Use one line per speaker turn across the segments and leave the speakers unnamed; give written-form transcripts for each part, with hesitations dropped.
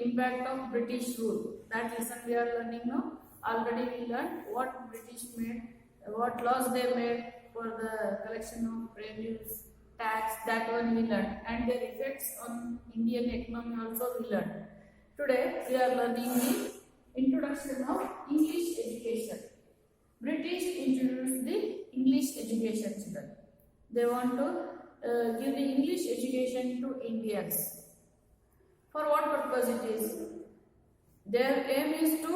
impact of British rule. That lesson we are learning now. Already we learned what British made, what laws they made for the collection of revenues, tax, that one we learned, and their effects on Indian economy also we learned. Today we are learning the introduction of English education. British introduced the English education, children. They want to give the English education to Indians. For what purpose it is? Their aim is to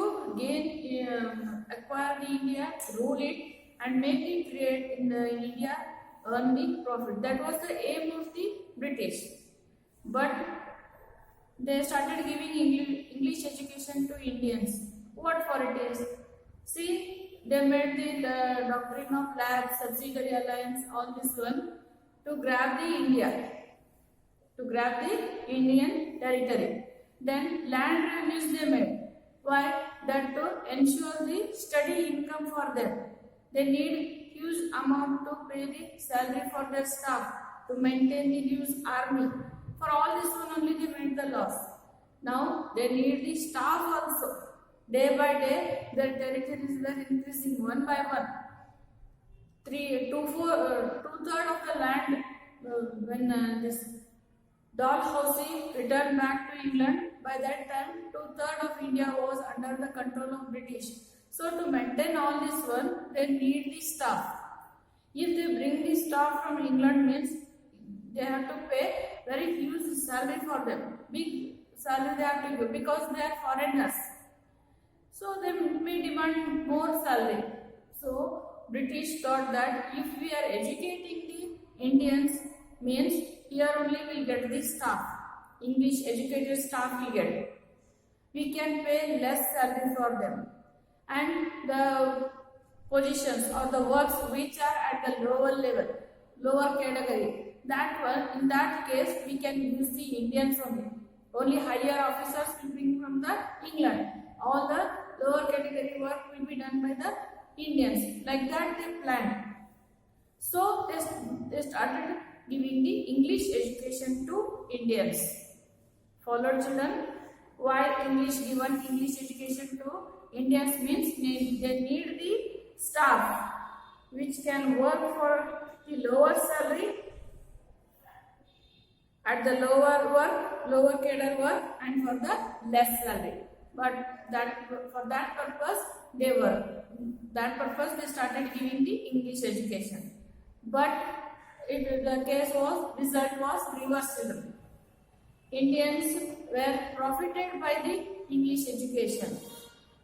acquire the India, rule it, and make the trade in India, earn the profit. That was the aim of the British. But they started giving English education to Indians. What for it is? See, they made the doctrine of flag, subsidiary alliance, all this one to grab the India, to grab the Indian territory. Then land revenues they made. Why? That to ensure the steady income for them. They need huge amount to pay the salary for their staff, to maintain the huge army. For all this one only they made the laws. Now they need the staff also. Day by day their territories were increasing one by one. Two-thirds of the land when this Dalhousie returned back to England, by that time two-thirds of India was under the control of British. So to maintain all this one, they need the staff. If they bring the staff from England means they have to pay very huge salary for them. Big salary they have to give because they are foreigners. So they may demand more salary. So British thought that if we are educating the Indians means here only we'll get the staff. English educated staff we get. We can pay less salary for them. And the positions or the works which are at the lower level, lower category, that one, in that case we can use the Indians only. Only higher officers will bring from the England. All the lower category work will be done by the Indians. Like that they planned. So they started giving the English education to Indians. Follow, children? Why given English education to Indians means they need the staff which can work for the lower salary, at the lower cadre work, and for the less salary. But for that purpose they started giving the English education. But result was reversed. Indians were profited by the English education.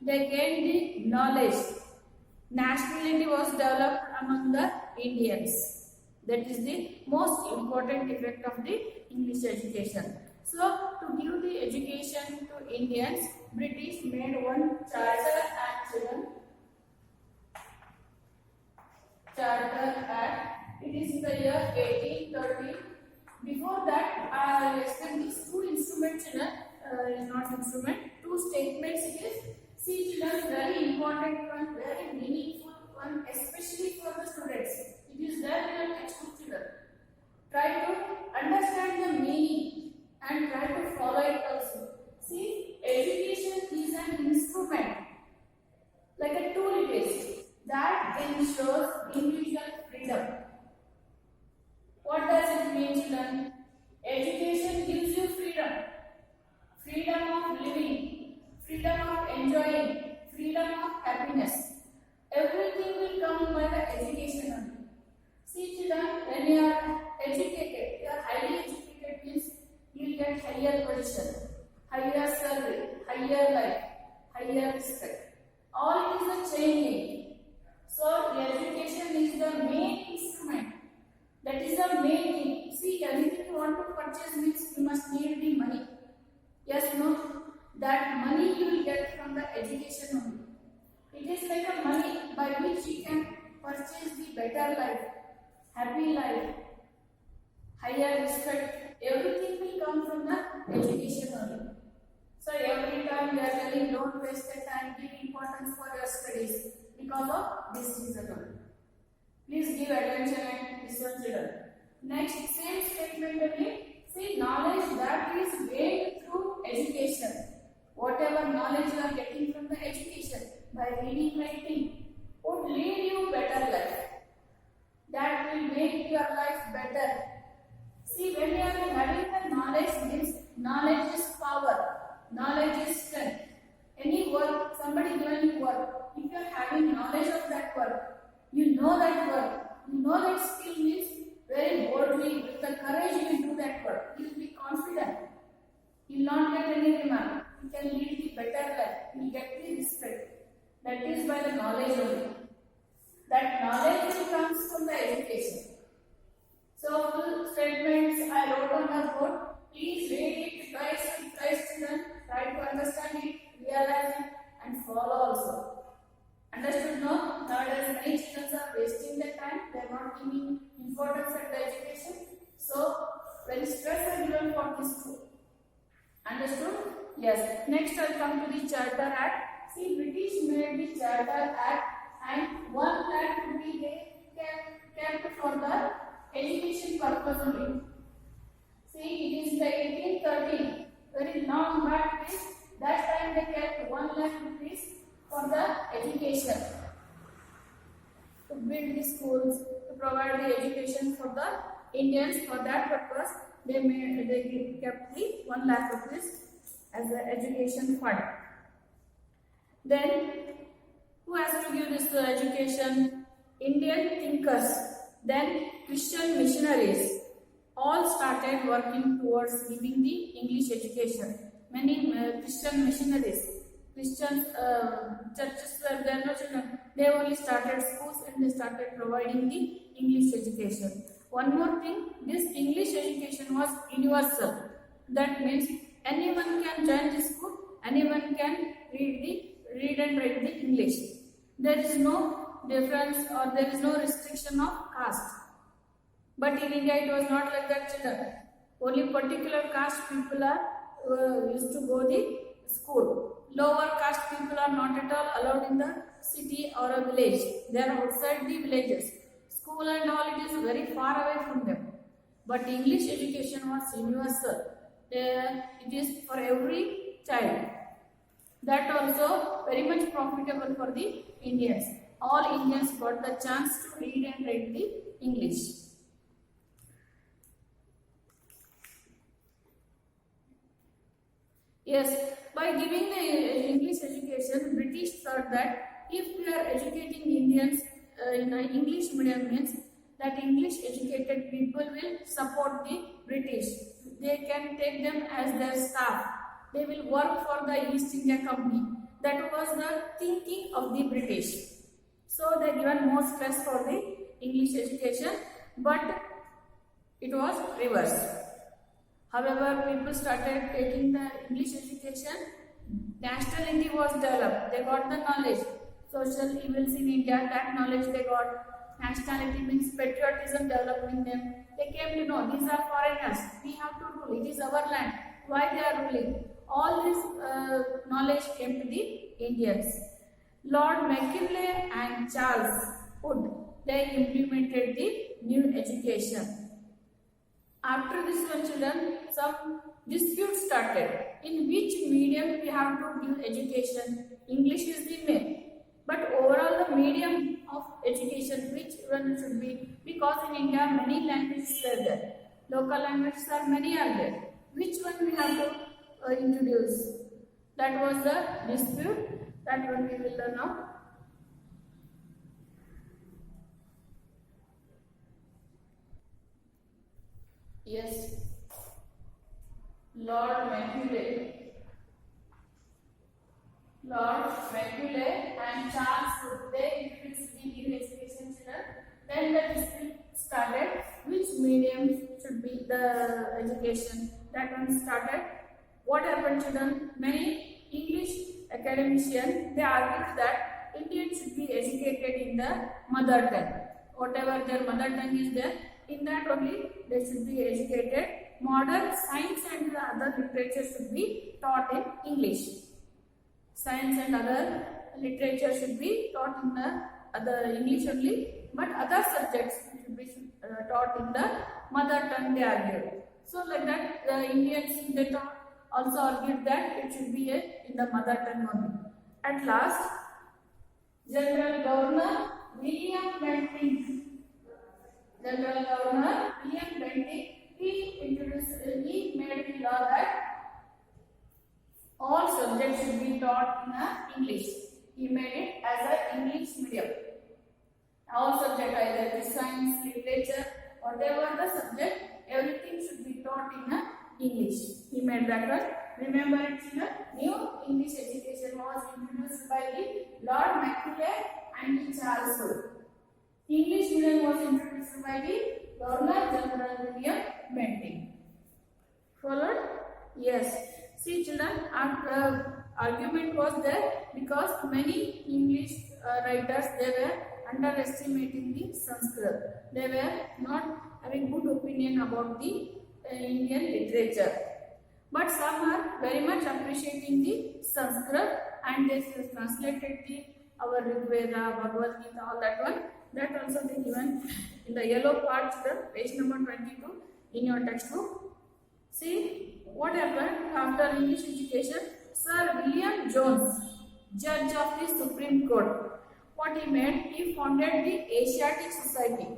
They gained the knowledge. Nationality was developed among the Indians. That is the most important effect of the English education. So, to give the education to Indians, British made one Charter Act. Charter Act. It is in the year 1830. Before that, I explained these two instruments, two statements it is. See, children, very important one, very meaningful one, especially for the students. It is there in your textbook, children. Try to understand the meaning and try to follow it also. See, education is an instrument, like a tool it is, that ensures individual freedom. What does it mean, children? Education gives you freedom. Freedom of living, freedom of enjoying, freedom of happiness. Everything will come by the education only. See, children, when you are educated, you are highly educated means you will get higher position, higher salary, higher life, higher respect. All it is a chain link. So, the education is the main instrument. That is the main thing. See, anything you want to purchase means you must need the money. Yes, no? That money you will get from the education only. It is like a money by which you can purchase the better life, happy life, higher respect. Everything will come from the education only. So every time we are telling don't waste the time, give importance for your studies because of this reason. Please give attention and listen, children. Next, same statement again. See, knowledge that is gained through education. whatever knowledge you are getting from the education by reading, writing, would lead you better life. That will make your life better. See, when you are having the knowledge, means knowledge is power, knowledge is strength. Any work, somebody given you work, if you are having knowledge of that work, you know that work, you know that skill means very boldly, with the courage you will do that work. You will be confident. You will not get any remark. You can lead the better life. You will get the respect. That is by the knowledge only. That knowledge will comes from the education. So full statements I wrote on the board. Please read it twice and twice, children. Try to understand it, realize it, and follow also. Understood? No? Nowadays many children are wasting their time. They are not giving importance at the education. So very stress are given for this too. Understood? Yes. Next I'll come to the Charter Act. See, British made the Charter Act, and 1 lakh rupee they kept for the education purpose only. See, it is the 1813, very long back. That time they kept 1 lakh rupees for the education, to build the schools, to provide the education for the Indians. For that purpose, they kept the 1 lakh rupees as the education fund. Then, who has to give this education? Indian thinkers, then Christian missionaries, all started working towards giving the English education. Many Christian missionaries, Christian churches were there, no children. They only started schools and they started providing the English education. One more thing, this English education was universal. That means anyone can join this school, anyone can read and write the English. There is no difference or there is no restriction of caste. But in India it was not like that, children. Only particular caste people are used to go the school. Lower caste people are not at all allowed in the city or a village. They are outside the villages. School and all, it is very far away from them. But English education was universal. It is for every child. That also very much profitable for the Indians. All Indians got the chance to read and write the English. Yes, by giving the English education, British thought that if we are educating Indians in an English medium, means that English educated people will support the British. They can take them as their staff. They will work for the East India Company. That was the thinking of the British. So they given more stress for the English education, but it was reversed. However, people started taking the English education. Nationality was developed. They got the knowledge. Social evils in India, that knowledge they got. Nationality means patriotism developed in them. They came to know these are foreigners. We have to rule. It is our land. Why they are ruling? All this knowledge came to the Indians. Lord Macaulay and Charles Wood, they implemented the new education. After this one, children, some disputes started. In which medium we have to give education? English is the main. But overall the medium of education, which one should be? Because in India many languages are there. Local languages are many are there. Which one we have to introduce? That was the dispute. That one we will learn now. Yes. Lord Macaulay and Charles Wood, they introduced the new education, children. Then the dispute started. Which medium should be the education? That one started. What happened, children? Many English academicians, they argued that Indians should be educated in the mother tongue. Whatever their mother tongue is there, in that only they should be educated. Modern science and the other literature should be taught in English. Science and other literature should be taught in the other English only, but other subjects should be taught in the mother tongue, they argued. So like that the Indians, they also argued that it should be in the mother tongue only. At last, General Governor William Bentinck, he made the law that all subjects should be taught in English. He made it as an English medium. All subjects, either science, literature, whatever the subject, everything should be taught in English. He made that one. Remember, children, new English education was introduced by the Lord Macaulay and Charles Wood. English medium was introduced by the Governor General William Bentinck. Followed? Yes. See, children, argument was there because many English writers, they were underestimating the Sanskrit. They were not having good opinion about the Indian literature. But some are very much appreciating the Sanskrit, and they translated our Rig Veda, Bhagavad Gita, all that one. That also they given in the yellow part, page number 22 in your textbook. See what happened after English education. Sir William Jones, judge of the Supreme Court, what he made? He founded the Asiatic Society.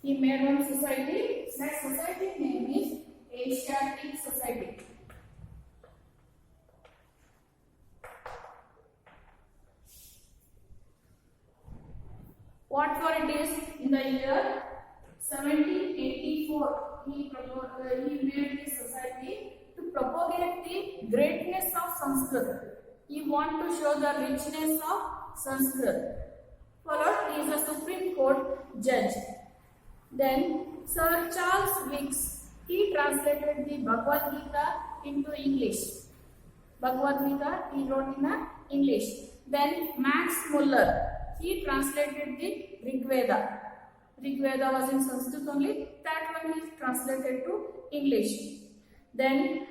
He made one society. That society name is Asiatic Society. What for it is? In the year 1784, he made this society to propagate the greatness of Sanskrit. He want to show the richness of Sanskrit. Followed, he is a Supreme Court judge. Then Sir Charles Wicks, he translated the Bhagavad Gita into English. Bhagavad Gita he wrote in English. Then Max Muller, he translated the Rig Veda. Rig Veda was in Sanskrit only. That one is translated to English. Then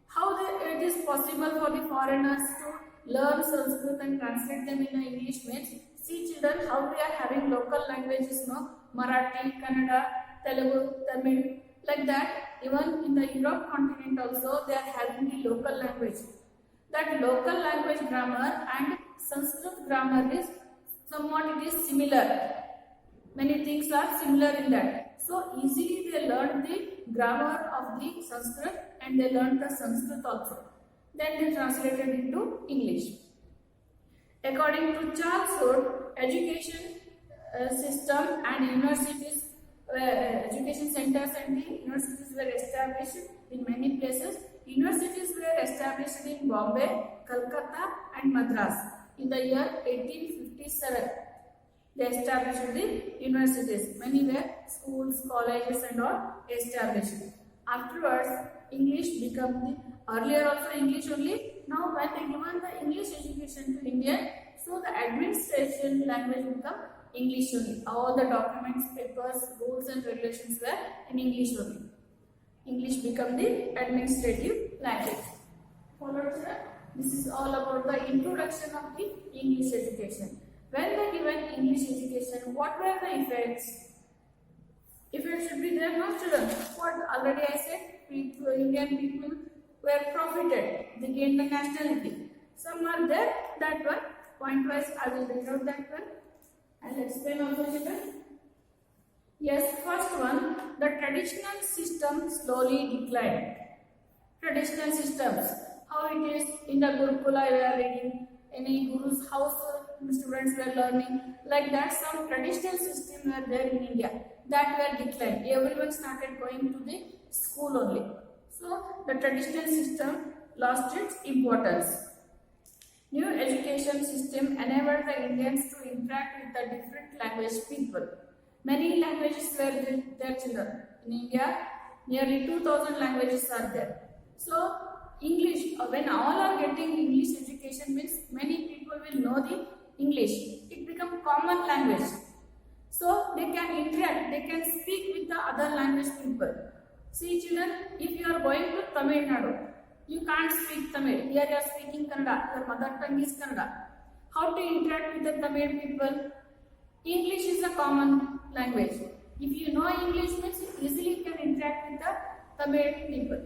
how it is possible for the foreigners to learn Sanskrit and translate them in English means, see children, how we are having local languages, no? Marathi, Kannada, Telugu, Tamil, like that. Even in the Europe continent also, they are having the local language. That local language grammar and Sanskrit grammar is somewhat it is similar. Many things are similar in that. So easily they learn the grammar of the Sanskrit and they learn the Sanskrit also. Then they translated into English. According to Charles Wood, education system and universities, education centers and the universities were established in many places. Universities were established in Bombay, Calcutta and Madras in the year 1857. They established the universities. Many were schools, colleges and all established. Afterwards, English became the, earlier also English only. Now when they given the English education to Indian, so the administration language become English only. All the documents, papers, rules and regulations were in English only. English become the administrative language. Followed, sir. This is all about the introduction of the English education. When they given English education, what were the effects? Effects should be there, no children. What already I said, Indian people were profited. They gained the nationality. Some are there, that one. Point wise, I will read out that one. I'll explain also children. Yes, first one, the traditional system slowly declined. Traditional systems, how it is in the Gurukula we are reading, any guru's house students were learning, like that some traditional system were there in India that were declined. Everyone started going to the school only. So the traditional system lost its importance. New education system enabled the Indians to interact with the different language people. Many languages were there children. In India, nearly 2000 languages are there. So English, when all are getting English education means many people will know the English. It becomes common language. So they can interact, they can speak with the other language people. See children, if you are going to Tamil Nadu, you can't speak Tamil. Here you are speaking Kannada, your mother tongue is Kannada. How to interact with the Tamil people? English is a common language. If you know English means easily you can interact with the Tamil people.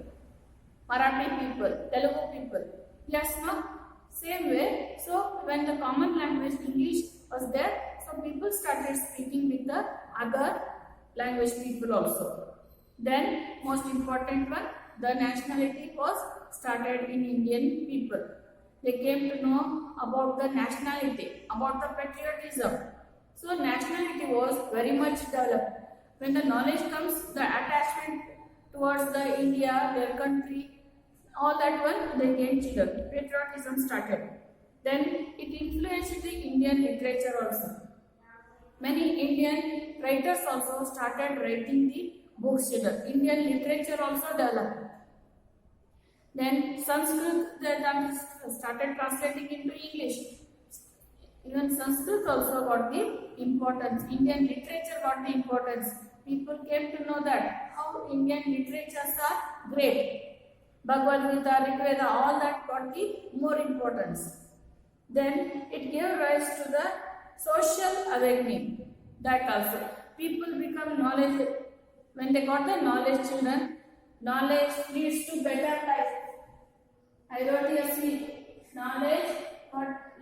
Marathi people, Telugu people. Yes, no? Same way. So when the common language English was there, so people started speaking with the other language people also. Then most important one, the nationality was started in Indian people. They came to know about the nationality, about the patriotism. So nationality was very much developed. When the knowledge comes, the attachment towards the India, their country, all that one, they gained children. Patriotism started. Then it influenced the Indian literature also. Many Indian writers also started writing the books children. Indian literature also developed. Then Sanskrit they started translating into English. Even Sanskrit also got the importance. Indian literature got the importance. People came to know that how Indian literatures are great. Bhagavad Gita, Rig Veda, all that got the more importance. Then it gave rise to the social awakening. That also. People become knowledge. When they got the knowledge, children, knowledge leads to better life. I wrote here, see, knowledge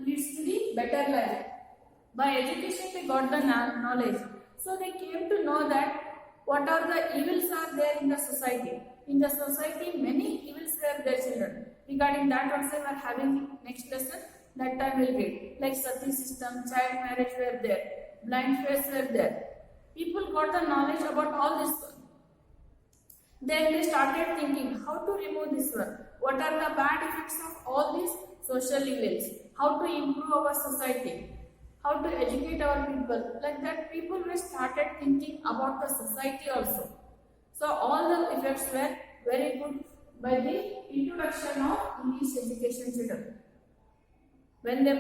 leads to the better life. By education, they got the knowledge. So they came to know that what are the evils are there in the society. In the society, many evils were there, children. Regarding that also, we are having next lesson. That time we'll read. Like sati system, child marriage were there, blind faith were there. People got the knowledge about all this. Then they started thinking how to remove this one. What are the bad effects of all these social evils? How to improve our society? How to educate our people? Like that, people were started thinking about the society also. So all the effects were very good by the introduction of English education children. When the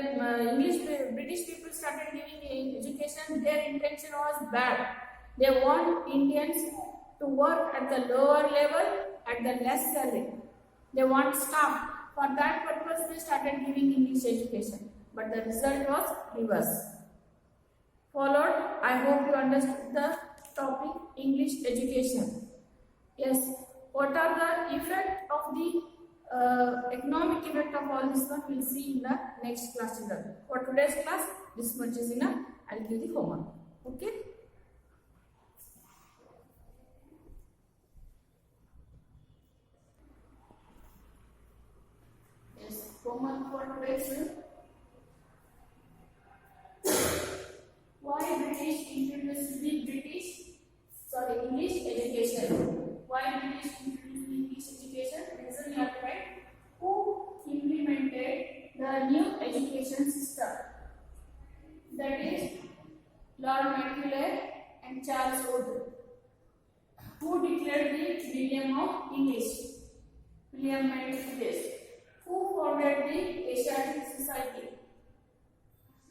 British people started giving education, their intention was bad. They want Indians to work at the lower level at the less salary. They want staff. For that purpose, they started giving English education. But the result was reverse. Followed, I hope you understood the topic English education. Yes, what are the effect of the economic effect of all this one we'll see in the next class children. For today's class, this much is enough. I'll give the homework. Okay? Yes, homework for today's children. Why British introduced the English education? Why British introduced English education? Reason you have right. Who implemented the new education system? That is Lord Macaulay and Charles Wood. Who declared the William of English? William Macaulay. Who founded the Asiatic Society?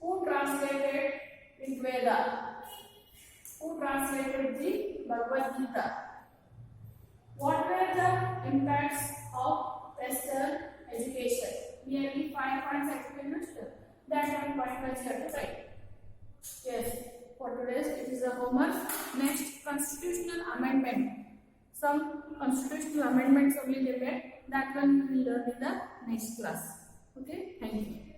Who translated Rig Veda? Who translated the Bhagavad Gita? What were the impacts of Western education? Nearly 5 points explained. That 1 point was here to write. Yes, for today's it is a homework. Next, constitutional amendment. Some constitutional amendments only they made. That one we will learn in the next class. Okay, thank you.